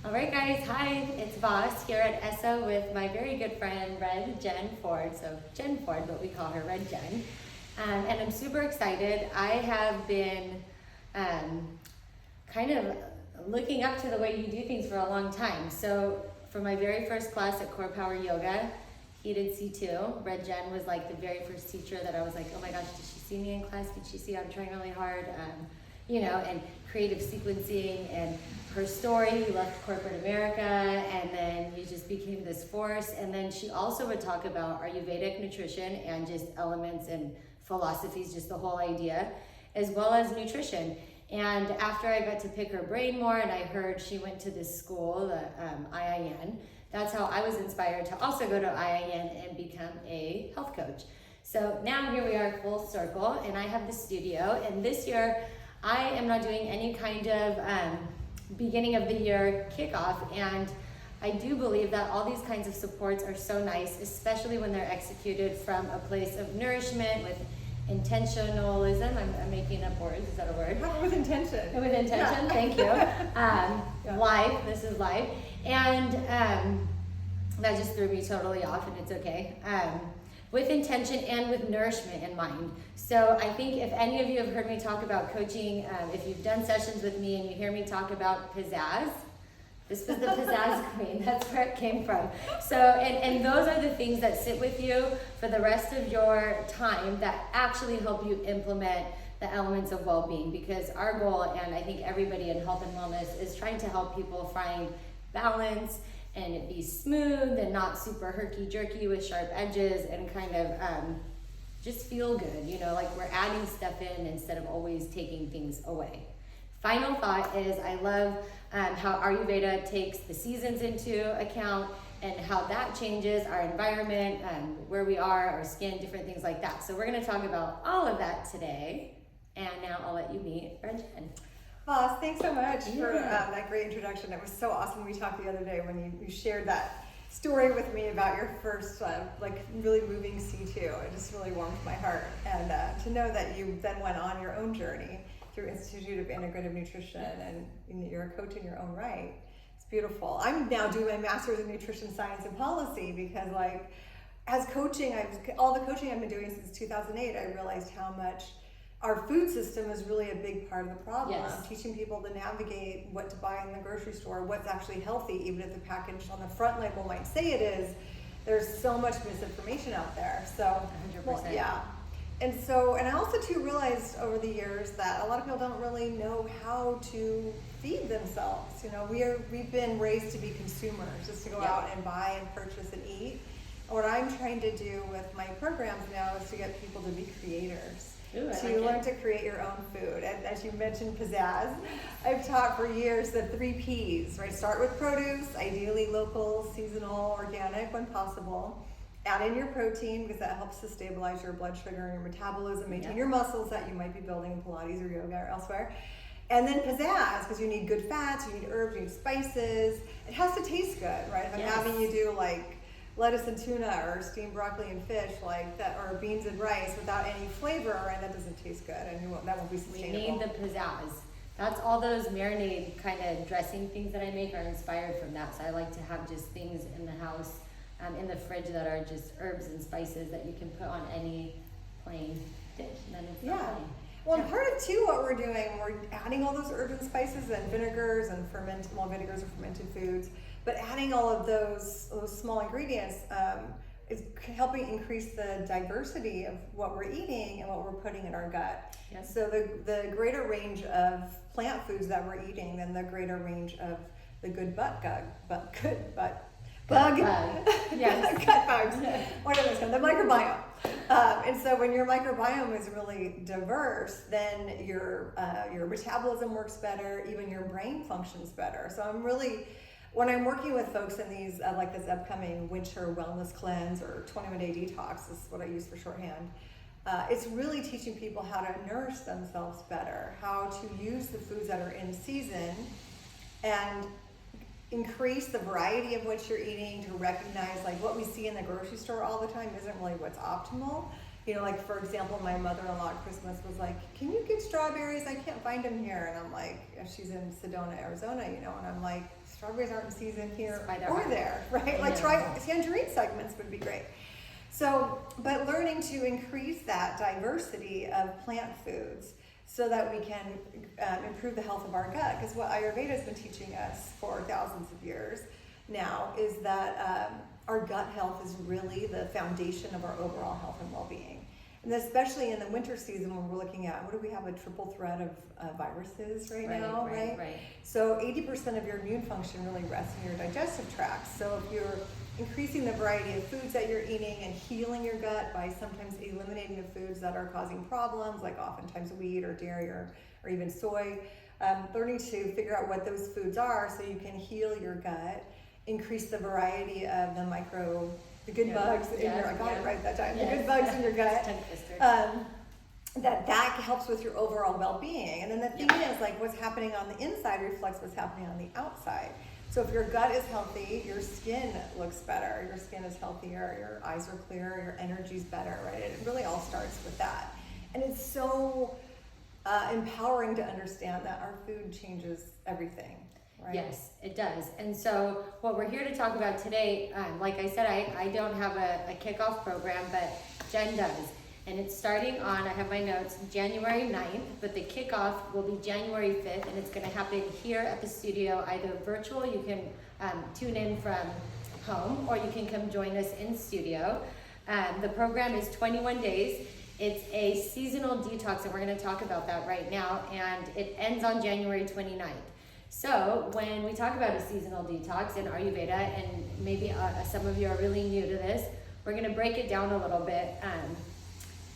All right, guys. Hi, it's Voss here at ESSA with my very good friend RedJen Ford. So Jen Ford, but we call her RedJen. And I'm super excited. I have been kind of looking up to the way you do things for a long time. So for my very first class at Core Power Yoga, heated C2, RedJen was like the very first teacher that I was like, oh my gosh, did she see me in class? Did she see I'm trying really hard? And creative sequencing and her story. You left corporate America and then you just became this force. And then she also would talk about Ayurvedic nutrition and just elements and philosophies, just the whole idea, as well as nutrition. And after I got to pick her brain more and I heard she went to this school, the IIN, that's how I was inspired to also go to IIN and become a health coach. So now here we are full circle and I have the studio, and this year I am not doing any kind of beginning of the year kickoff, and I do believe that all these kinds of supports are so nice, especially when they're executed from a place of nourishment with intentionalism. I'm making up words, is that a word? With intention. With intention, yeah. Thank you. Yeah. Live, this is live. And that just threw me totally off, and it's okay. With intention and with nourishment in mind. So I think if any of you have heard me talk about coaching, if you've done sessions with me and you hear me talk about pizzazz, this was the pizzazz queen. That's where it came from. So, and those are the things that sit with you for the rest of your time that actually help you implement the elements of well-being, because our goal, and I think everybody in health and wellness, is trying to help people find balance and it be smooth and not super herky-jerky with sharp edges, and kind of just feel good, like we're adding stuff in instead of always taking things away. Final thought is I love how Ayurveda takes the seasons into account and how that changes our environment, where we are, our skin, different things like that. So we're going to talk about all of that today, and now I'll let you meet RedJen. Voss, thanks so much for that great introduction. It was so awesome. We talked the other day when you shared that story with me about your first really moving C2. It just really warmed my heart. And to know that you then went on your own journey through Institute of Integrative Nutrition, and you're a coach in your own right. It's beautiful. I'm now doing my master's in nutrition science and policy because as coaching, all the coaching I've been doing since 2008, I realized how much our food system is really a big part of the problem. Yes. I'm teaching people to navigate what to buy in the grocery store, what's actually healthy, even if the package on the front label might say it is. There's so much misinformation out there. So, 100%. Well, yeah. And I also too realized over the years that a lot of people don't really know how to feed themselves. We've been raised to be consumers, just to go out and buy and purchase and eat. And what I'm trying to do with my programs now is to get people to be creators. To learn to create your own food. And as you mentioned, pizzazz, I've taught for years the 3 Ps, right? Start with produce, ideally local, seasonal, organic when possible. Add in your protein because that helps to stabilize your blood sugar and your metabolism, maintain your muscles that you might be building in Pilates or yoga or elsewhere. And then pizzazz, because you need good fats, you need herbs, you need spices. It has to taste good, right? If I'm having you do lettuce and tuna or steamed broccoli and fish like that, or beans and rice without any flavor, and that doesn't taste good, and that won't be sustainable. We need the pizzazz. That's all those marinade kind of dressing things that I make are inspired from that. So I like to have just things in the house, in the fridge, that are just herbs and spices that you can put on any plain dish, and then it's not plain. Well, and part of too what we're doing, we're adding all those herbs and spices and vinegars and vinegars are fermented foods. But adding all of those small ingredients is helping increase the diversity of what we're eating and what we're putting in our gut. Yes. So the greater range of plant foods that we're eating, then the greater range of the good bug. Yes. Gut bugs. Whatever it's called, the microbiome. And so when your microbiome is really diverse, then your metabolism works better, even your brain functions better. So when I'm working with folks in these, like this upcoming winter wellness cleanse or 21-day detox, is what I use for shorthand, it's really teaching people how to nourish themselves better, how to use the foods that are in season, and increase the variety of what you're eating, to recognize what we see in the grocery store all the time isn't really what's optimal. For example, my mother-in-law at Christmas was like, can you get strawberries? I can't find them here. And I'm like, she's in Sedona, Arizona, and I'm like, strawberries aren't in season here Spider or heart. there, right? I Like know. try tangerine segments would be great. So, but learning to increase that diversity of plant foods so that we can improve the health of our gut. Because what Ayurveda has been teaching us for thousands of years now is that our gut health is really the foundation of our overall health and well-being. And especially in the winter season when we're looking at, what do we have, a triple threat of viruses right now, right? So 80% of your immune function really rests in your digestive tract. So if you're increasing the variety of foods that you're eating and healing your gut by sometimes eliminating the foods that are causing problems, like oftentimes wheat or dairy or even soy, learning to figure out what those foods are so you can heal your gut, increase the variety of the good bugs in your, I got it right that time, the good bugs in your gut. That helps with your overall well-being. And then the thing is, like, what's happening on the inside reflects what's happening on the outside. So if your gut is healthy, your skin looks better, your skin is healthier, your eyes are clearer, your energy's better, right? It really all starts with that. And it's so empowering to understand that our food changes everything, right? Yes, it does. And so what we're here to talk about today, like I said, I don't have a kickoff program, but Jen does. And it's starting on, I have my notes, January 9th, but the kickoff will be January 5th, and it's gonna happen here at the studio, either virtual, you can tune in from home, or you can come join us in studio. The program is 21 days. It's a seasonal detox, and we're gonna talk about that right now, and it ends on January 29th. So when we talk about a seasonal detox in Ayurveda, and maybe some of you are really new to this, we're gonna break it down a little bit.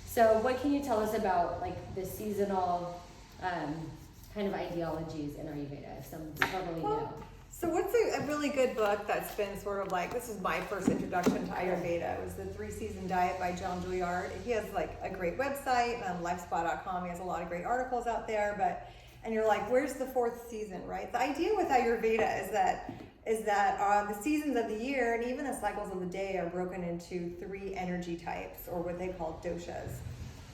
So what can you tell us about like the seasonal kind of ideologies in Ayurveda, if some totally new? So what's a really good book that's been sort of like, this is my first introduction to Ayurveda. It was the 3-Season Diet by John Juilliard. He has like a great website, lifespa.com. He has a lot of great articles out there, and you're like, where's the 4th season, right? The idea with Ayurveda is that the seasons of the year and even the cycles of the day are broken into 3 energy types, or what they call doshas.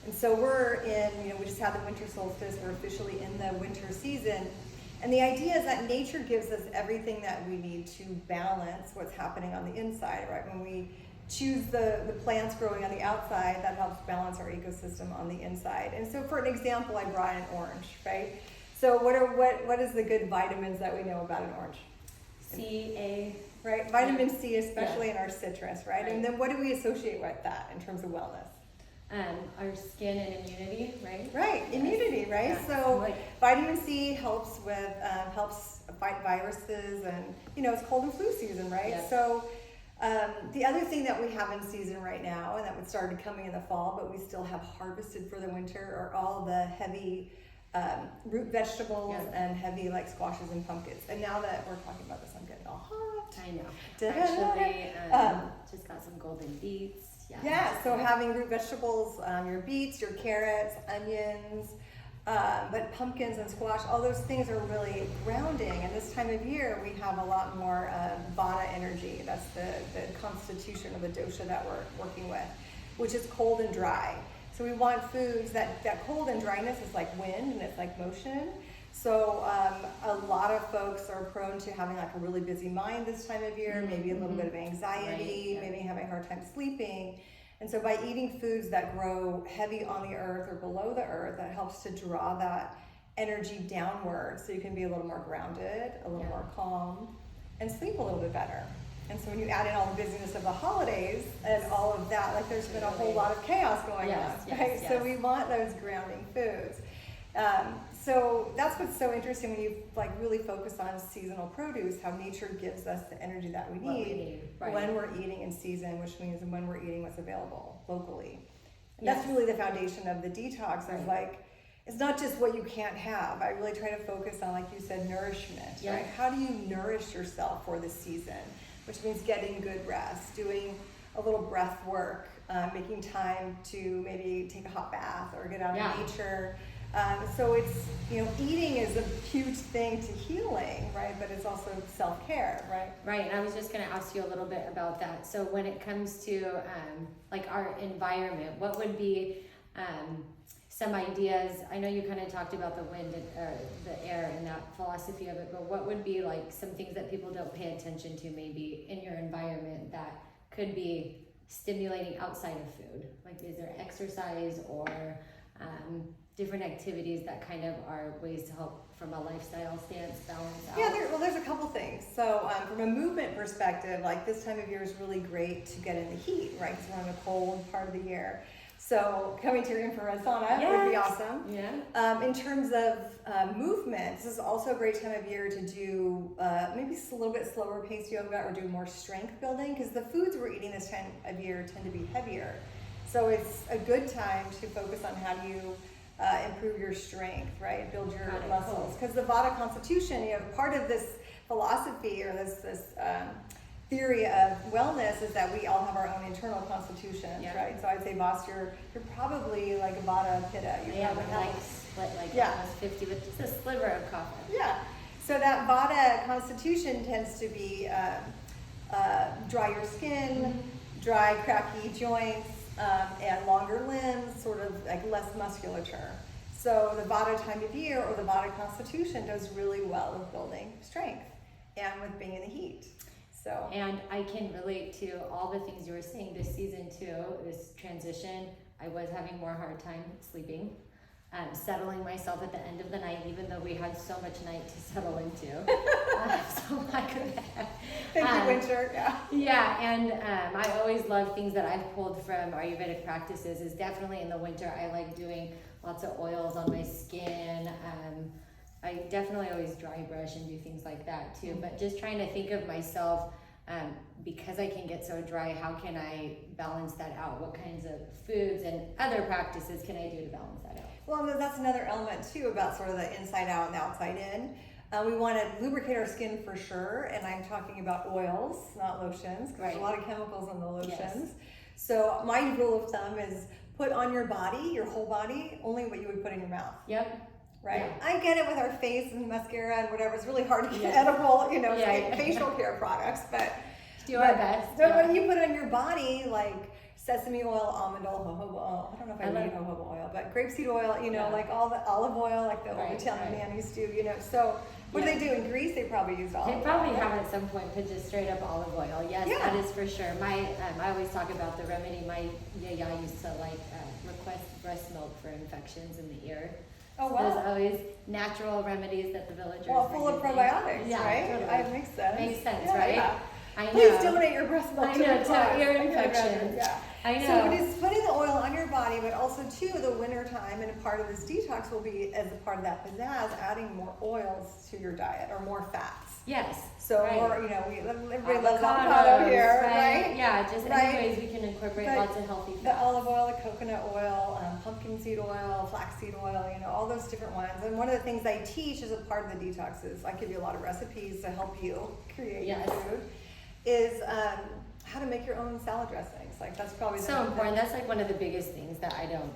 And so we just had the winter solstice, we're officially in the winter season. And the idea is that nature gives us everything that we need to balance what's happening on the inside, right? When we choose the plants growing on the outside, that helps balance our ecosystem on the inside. And so for an example, I brought an orange, right? So what is the good vitamins that we know about an orange? C, A. Right, vitamin C, especially in our citrus, right? And then what do we associate with that in terms of wellness? Our skin and immunity, right? Right, immunity, right? Yeah. So vitamin C helps fight viruses, and it's cold and flu season, right? Yeah. So the other thing that we have in season right now, and that would started coming in the fall, but we still have harvested for the winter, are all the heavy root vegetables and heavy like squashes and pumpkins. And now that we're talking about this, I'm getting all hot. I know. Da-da-da. Actually, just got some golden beets. Yeah, so having root vegetables, your beets, your carrots, onions, but pumpkins and squash, all those things are really grounding. And this time of year, we have a lot more vata energy. That's the constitution of the dosha that we're working with, which is cold and dry. So we want foods that cold and dryness is like wind and it's like motion. So a lot of folks are prone to having like a really busy mind this time of year, maybe a little bit of anxiety, maybe having a hard time sleeping. And so by eating foods that grow heavy on the earth or below the earth, that helps to draw that energy downward so you can be a little more grounded, a little more calm, and sleep a little bit better. And so when you add in all the busyness of the holidays and all of that, like there's been a whole lot of chaos going on, right? So we want those grounding foods. So that's what's so interesting when you like really focus on seasonal produce, how nature gives us the energy that we need when we're eating in season, which means when we're eating what's available locally. And that's really the foundation of the detox of like, it's not just what you can't have. I really try to focus on, like you said, nourishment, right? How do you nourish yourself for the season? Which means getting good rest, doing a little breath work, making time to maybe take a hot bath or get out in nature. So it's, eating is a huge thing to healing, right? But it's also self-care, right? Right, and I was just going to ask you a little bit about that. So when it comes to like our environment, what would be some ideas. I know you kind of talked about the wind and the air and that philosophy of it, but what would be like some things that people don't pay attention to maybe in your environment that could be stimulating outside of food? Like, is there exercise or different activities that kind of are ways to help from a lifestyle stance balance out? Yeah, there's a couple things. So from a movement perspective, like this time of year is really great to get in the heat, right? Because we're in the cold part of the year. So coming to your infrared sauna would be awesome. Yeah. In terms of movement, this is also a great time of year to do maybe a little bit slower paced yoga or do more strength building, because the foods we're eating this time of year tend to be heavier. So it's a good time to focus on how do you improve your strength, right? Build your muscles. Because the Vata constitution, part of this philosophy or this theory of wellness is that we all have our own internal constitutions, right? So I'd say, boss, you're probably like a Vata Pitta. Yeah, like split like almost 50 with just a sliver of coffee. Yeah. So that Vata constitution tends to be dry your skin, dry, cracky joints, and longer limbs, sort of like less musculature. So the Vata time of year or the Vata constitution does really well with building strength and with being in the heat. So. And I can relate to all the things you were saying this season too, this transition. I was having more hard time sleeping, settling myself at the end of the night, even though we had so much night to settle into. So like Thank you, winter. Yeah, and I always love things that I've pulled from Ayurvedic practices. Is definitely in the winter I like doing lots of oils on my skin. I definitely always dry brush and do things like that too, but just trying to think of myself, because I can get so dry, how can I balance that out? What kinds of foods and other practices can I do to balance that out? Well, that's another element too about sort of the inside out and the outside in. We want to lubricate our skin for sure, and I'm talking about oils, not lotions, because there's a lot of chemicals in the lotions. Yes. So my rule of thumb is put on your body, your whole body, only what you would put in your mouth. Yep. Right. Yeah. I get it with our face and mascara and whatever. It's really hard to get edible, facial care products, but do our best. So when you put on your body, like sesame oil, almond oil, jojoba oil. I don't know if I need jojoba oil, but grapeseed oil. Like all the olive oil, like the old Italian man used to. So what do they do in Greece? They probably use olive oil. They probably have at some point put just straight up olive oil. Yes, that is for sure. My I always talk about the remedy. My yaya used to request breast milk for infections in the ear. Oh, wow. So there's always natural remedies that the villagers full of probiotics, right? Totally. It makes sense. Makes sense, right? Yeah. I know. Please donate your breast milk to ear infections. Yeah. I know. So it is putting the oil on your body, but also too the winter time, and a part of this detox will be, as a part of that pizzazz, adding more oils to your diet or more fats. Yes. So more, everybody loves avocado here, right? Yeah, just any ways we can incorporate lots of healthy fats. The olive oil, the coconut oil, pumpkin seed oil, flaxseed oil, all those different ones. And one of the things I teach as a part of the detox is I give you a lot of recipes to help you create your food. Is how to make your own salad dressings. Like that's probably so important. That's like one of the biggest things that I don't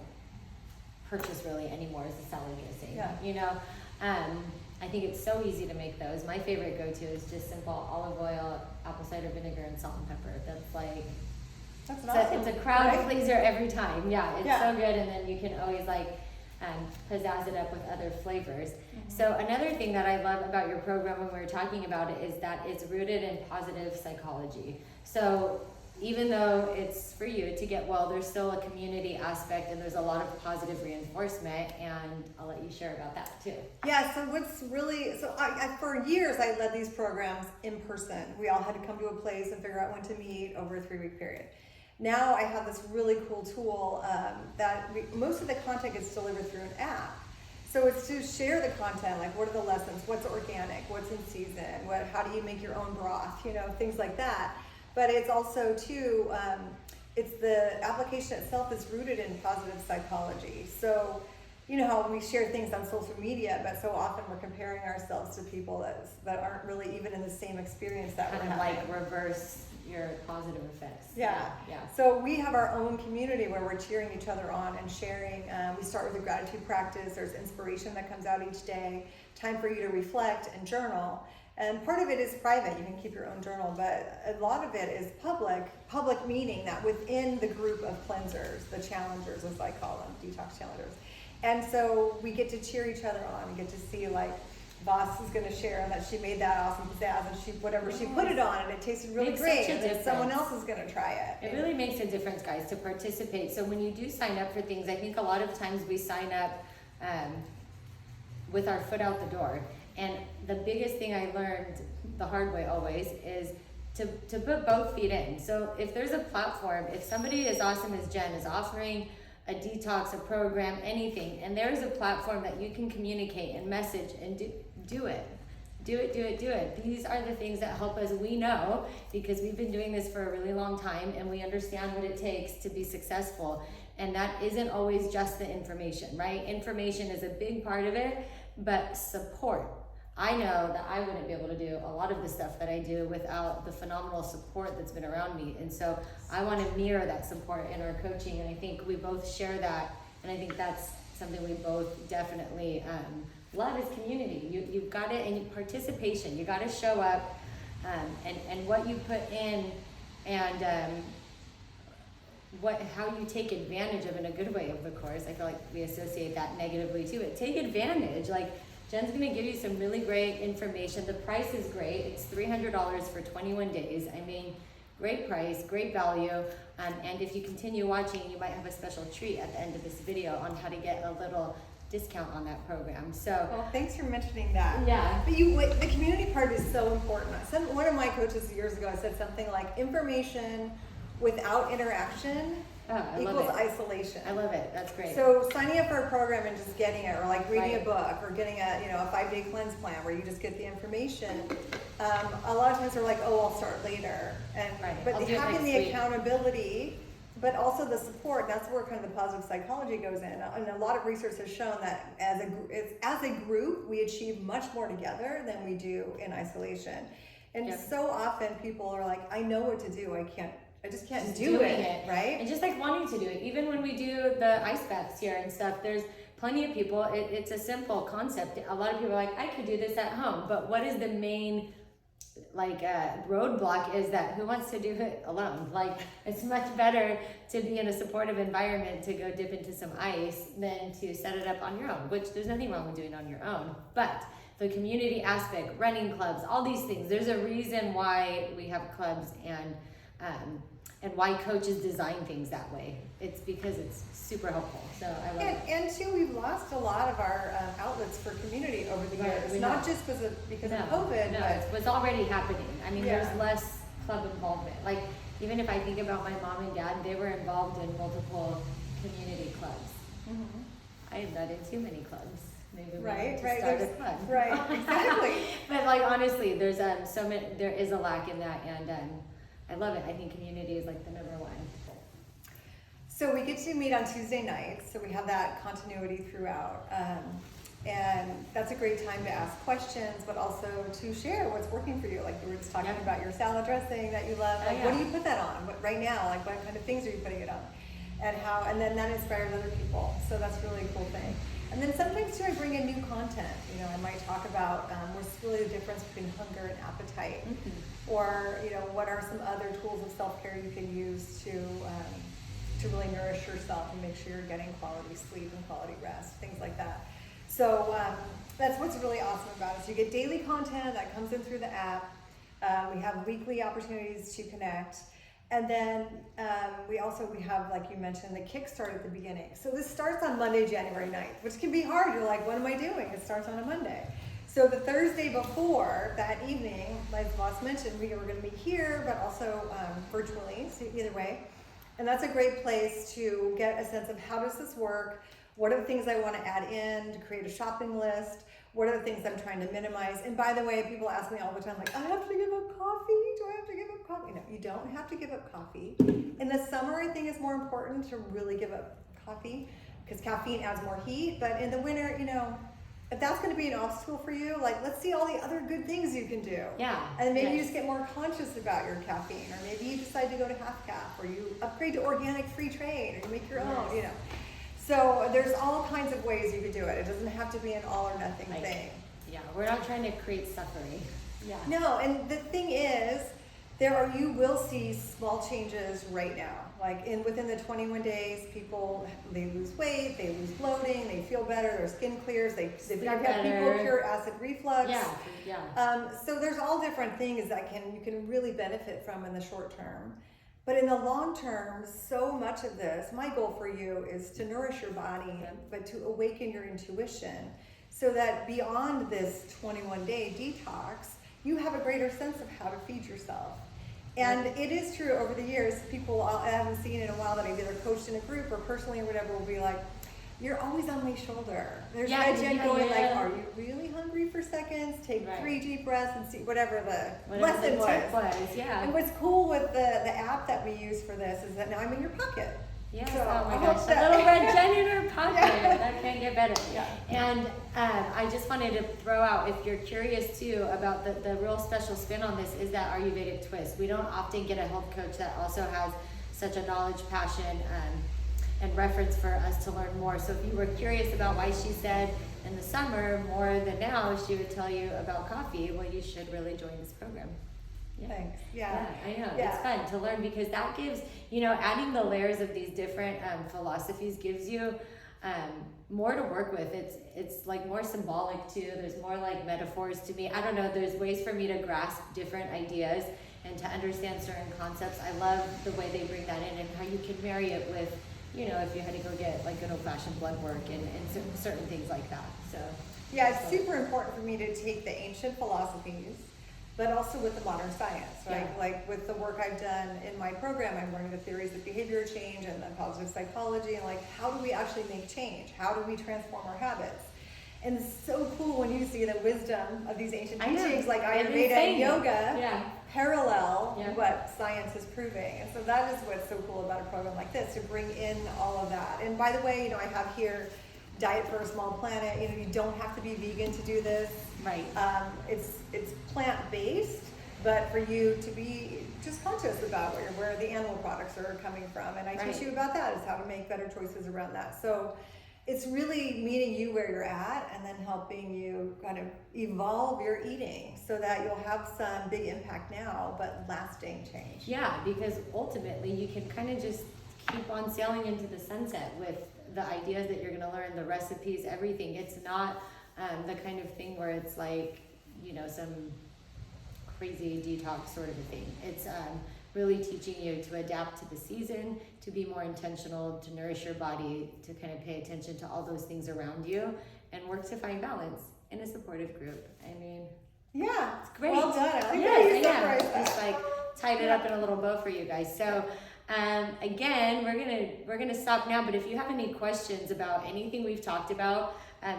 purchase really anymore is the salad dressing. Yeah. I think it's so easy to make those. My favorite go-to is just simple olive oil, apple cider vinegar, and salt and pepper. That's awesome. It's a crowd pleaser every time. Yeah, it's so good, and then you can always pizzazz it up with other flavors. Mm-hmm. So another thing that I love about your program when we were talking about it is that it's rooted in positive psychology. So even though it's for you to get well, there's still a community aspect and there's a lot of positive reinforcement, and I'll let you share about that too. Yeah, so I for years I led these programs in person. We all had to come to a place and figure out when to meet over a 3-week period. Now I have this really cool tool most of the content gets delivered through an app. So it's to share the content, like what are the lessons, what's organic, what's in season, how do you make your own broth, things like that. But it's also too, it's the application itself is rooted in positive psychology. So you know how we share things on social media, but so often we're comparing ourselves to people that aren't really even in the same experience that we're having. Reverse your positive effects. Yeah. So we have our own community where we're cheering each other on and sharing. We start with a gratitude practice. There's inspiration that comes out each day, time for you to reflect and journal. And part of it is private, you can keep your own journal, but a lot of it is public meaning that within the group of cleansers, the challengers as I call them, detox challengers, And so we get to cheer each other on. We get to see like Voss is going to share that she made that awesome pizzazz and she she put it on and it tasted really Makes great. such a And then difference. someone else is going to try it. It really makes a difference, guys, to participate. So when you do sign up for things, I think a lot of times we sign up with our foot out the door. And the biggest thing I learned the hard way always is to put both feet in. So if there's a platform, if somebody as awesome as Jen is offering a detox, a program, anything, and there's a platform that you can communicate and message and do it. Do it. These are the things that help us. We know because we've been doing this for a really long time and we understand what it takes to be successful. And that isn't always just the information, right? Information is a big part of it, but support. I know that I wouldn't be able to do a lot of the stuff that I do without the phenomenal support that's been around me. And so I want to mirror that support in our coaching. And I think we both share that. And I think that's something we both definitely love is community. You've got it, and participation. You got to show up, and what you put in, and how you take advantage of in a good way of the course. I feel like we associate that negatively too. But take advantage. Like Jen's gonna give you some really great information. The price is great. It's $300 for 21 days. I mean, great price, great value. And if you continue watching, you might have a special treat at the end of this video on how to get a little discount on that program. So, well, thanks for mentioning that. Yeah. But the community part is so important. One of my coaches years ago said something like, information without interaction equals isolation. I love it. That's great. So signing up for a program and just getting it, or like reading a book, or getting a 5-day cleanse plan where you just get the information. A lot of times they're like, oh, I'll start later. But having the accountability, but also the support, that's where kind of the positive psychology goes in. And a lot of research has shown that as a group, we achieve much more together than we do in isolation. And so often people are like, I know what to do, I just can't do it, right? And just like wanting to do it. Even when we do the ice baths here and stuff, there's plenty of people, it's a simple concept. A lot of people are like, I could do this at home, but what is the main roadblock is that who wants to do it alone? Like, it's much better to be in a supportive environment to go dip into some ice than to set it up on your own, which there's nothing wrong with doing on your own. But the community aspect, running clubs, all these things, there's a reason why we have clubs and why coaches design things that way. It's because it's super helpful. So I love it. And too, we've lost a lot of our outlets for community over the years. Not just because of COVID, but it was already happening. I mean, there's less club involvement. Like, even if I think about my mom and dad, they were involved in multiple community clubs. Mm-hmm. I am not in too many clubs. Maybe we need to start a club. Right, exactly. But like, honestly, there's so many. There is a lack in that, and I love it. I think community is like the number one. So we get to meet on Tuesday nights, so we have that continuity throughout. And that's a great time to ask questions, but also to share what's working for you. Like you were just talking about your salad dressing that you love. Like, what do you put that on? Right now, like what kind of things are you putting it on? And then that inspires other people. So that's really a cool thing. And then sometimes too, I bring in new content. I might talk about what's really the difference between hunger and appetite. Mm-hmm. Or, what are some other tools of self-care you can use to really nourish yourself and make sure you're getting quality sleep and quality rest, things like that. So that's what's really awesome about it. So you get daily content that comes in through the app. We have weekly opportunities to connect. And then we have, like you mentioned, the kickstart at the beginning. So this starts on Monday, January 9th, which can be hard. You're like, what am I doing? It starts on a Monday. So the Thursday before, that evening, like Voss mentioned, we were going to meet here, but also virtually, so either way. And that's a great place to get a sense of how does this work? What are the things I want to add in to create a shopping list? What are the things I'm trying to minimize? And by the way, people ask me all the time, like, I have to give up coffee. Do I have to give up coffee? No, you don't have to give up coffee. In the summer, I think it's more important to really give up coffee because caffeine adds more heat. But in the winter, if that's going to be an obstacle for you, like, let's see all the other good things you can do. Yeah. And maybe you just get more conscious about your caffeine, or maybe you decide to go to half cap, or you upgrade to organic free trade, or you make your own, So there's all kinds of ways you could do it. It doesn't have to be an all or nothing thing. Yeah, we're not trying to create suffering. Yeah. No, and the thing is, you will see small changes right now. Like within the 21 days, they lose weight, they lose bloating, they feel better, their skin clears, I've had people cure acid reflux. So there's all different things that you can really benefit from in the short term. But in the long term, so much of this, my goal for you is to nourish your body, but to awaken your intuition so that beyond this 21-day detox, you have a greater sense of how to feed yourself. And it is true over the years, people I haven't seen in a while that I've either coached in a group or personally or whatever will be like, you're always on my shoulder. There's RedJen going like, are you really hungry for seconds? Take 3 deep breaths and see whatever the lesson was. And what's cool with the app that we use for this is that now I'm in your pocket. Yes, so oh my gosh, a little RedJen in her pocket. That can't get better. And I just wanted to throw out, if you're curious too about the real special spin on this, is that Ayurvedic twist. We don't often get a health coach that also has such a knowledge, passion, and reference for us to learn more. So if you were curious about why she said in the summer more than now, she would tell you about coffee, well, you should really join this program. Thanks. I know. It's fun to learn because that gives, adding the layers of these different philosophies gives you more to work with. It's like more symbolic too. There's more like metaphors to me. I don't know. There's ways for me to grasp different ideas and to understand certain concepts. I love the way they bring that in and how you can marry it with, if you had to go get like an old-fashioned blood work and certain things like that. So it's super important for me to take the ancient philosophies, but also with the modern science, right? Like with the work I've done in my program, I'm learning the theories of behavior change and then positive psychology, and like, how do we actually make change? How do we transform our habits? And it's so cool when you see the wisdom of these ancient teachings like Ayurveda and yoga parallel what science is proving. And so that is what's so cool about a program like this, to bring in all of that. And by the way, I have here Diet for a Small Planet. You don't have to be vegan to do this. Right. It's plant-based, but for you to be just conscious about where the animal products are coming from. And I teach you about that, is how to make better choices around that. So it's really meeting you where you're at and then helping you kind of evolve your eating so that you'll have some big impact now, but lasting change. Yeah, because ultimately you can kind of just keep on sailing into the sunset with the ideas that you're going to learn, the recipes, everything. It's not the kind of thing where it's like, some crazy detox sort of a thing. It's really teaching you to adapt to the season, to be more intentional, to nourish your body, to kind of pay attention to all those things around you and work to find balance in a supportive group. I mean, it's great. Well done. I just like tied it up in a little bow for you guys. So again, we're gonna stop now, but if you have any questions about anything we've talked about,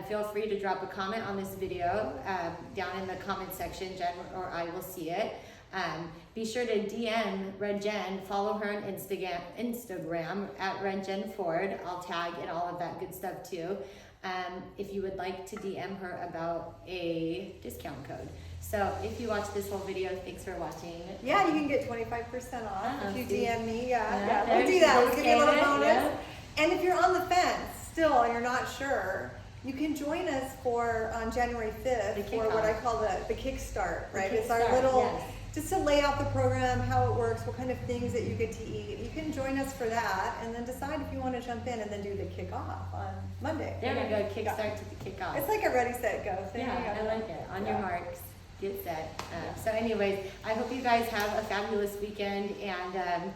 feel free to drop a comment on this video down in the comment section. Jen or I will see it. Be sure to DM RedJen, follow her on Instagram at RedJen Ford. I'll tag and all of that good stuff too. If you would like to DM her about a discount code. So if you watch this whole video, thanks for watching. You can get 25% off if you DM me. We'll do that. We'll give you a little bonus. And if you're on the fence still and you're not sure, you can join us on January 5th for what I call the Kickstart, right? It's our little, just to lay out the program, how it works, what kind of things that you get to eat. You can join us for that and then decide if you want to jump in and then do the kickoff on Monday. There we go, Kickstart to the kickoff. It's like a ready, set, go thing. Yeah, I like it. On your marks, get set. So anyways, I hope you guys have a fabulous weekend and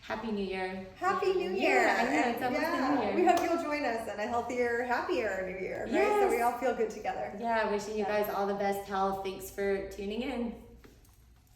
Happy New Year. Happy New Year. I know, it's almost the New Year. We hope you'll join us in a healthier, happier New Year, right? So we all feel good together. Wishing you guys all the best health. Thanks for tuning in.